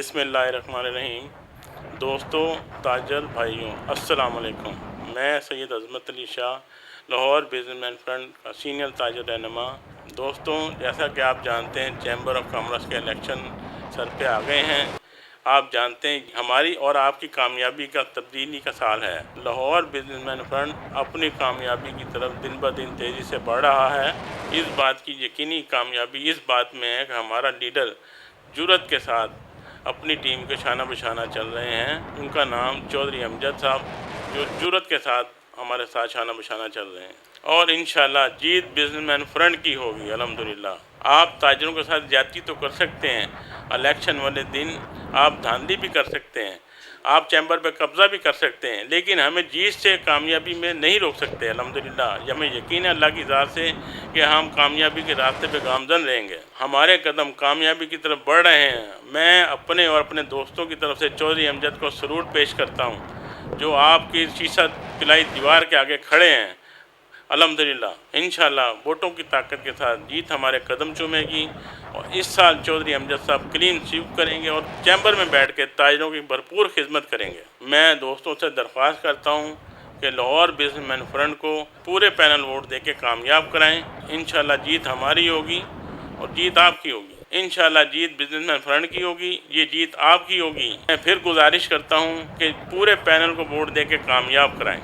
बिस्मिल्लाहिर्रहमानिर्रहीम। दोस्तों, ताजर भाइयों, अस्सलाम वालेकुम। मैं सैयद अज़मत अली शाह, लाहौर बिजनेसमैन फ्रंट का सीनियर ताजर रहनुमा। दोस्तों, जैसा कि आप जानते हैं, चैम्बर ऑफ कॉमर्स के इलेक्शन सर पे आ गए हैं। आप जानते हैं हमारी और आपकी कामयाबी का तब्दीली का साल है। लाहौर बिजनेसमैन फ्रंट अपनी कामयाबी की तरफ दिन ब दिन तेज़ी से बढ़ रहा है। इस बात की यकीनी कामयाबी इस बात में है कि हमारा लीडर जुर्रत के साथ अपनी टीम के शाना बशाना चल रहे हैं। उनका नाम चौधरी अमजद साहब, जो जुर्रत के साथ हमारे साथ शाना बशाना चल रहे हैं और इंशाल्लाह जीत बिजनेसमैन फ्रंट की होगी अल्हम्दुलिल्लाह। आप ताजरों के साथ ज्यादती तो कर सकते हैं, इलेक्शन वाले दिन आप धांधली भी कर सकते हैं, आप चैम्बर पे कब्ज़ा भी कर सकते हैं, लेकिन हमें जीत से कामयाबी में नहीं रोक सकते अल्हम्दुलिल्लाह। हमें यकीन है अल्लाह की ज़ात से कि हम कामयाबी के रास्ते पे गामज़न रहेंगे। हमारे कदम कामयाबी की तरफ बढ़ रहे हैं। मैं अपने और अपने दोस्तों की तरफ से चौधरी अमजद को सलूट पेश करता हूँ, जो आपकी शीशा पिलाई दीवार के आगे खड़े हैं। अल्हम्दुलिल्लाह इंशाल्लाह वोटों की ताकत के साथ जीत हमारे कदम चूमेगी और इस साल चौधरी अमजद साहब क्लीन स्वीप करेंगे और चैम्बर में बैठ के ताजरों की भरपूर खिदमत करेंगे। मैं दोस्तों से दरख्वास्त करता हूँ कि लाहौर बिजनेसमैन फ्रंट को पूरे पैनल वोट दे के कामयाब कराएँ। इंशाल्लाह जीत हमारी होगी और जीत आपकी होगी। इंशाल्लाह जीत बिजनेसमैन फ्रंट की होगी, ये जीत आपकी होगी। मैं फिर गुजारिश करता हूँ कि पूरे पैनल को वोट दे के कामयाब कराएँ।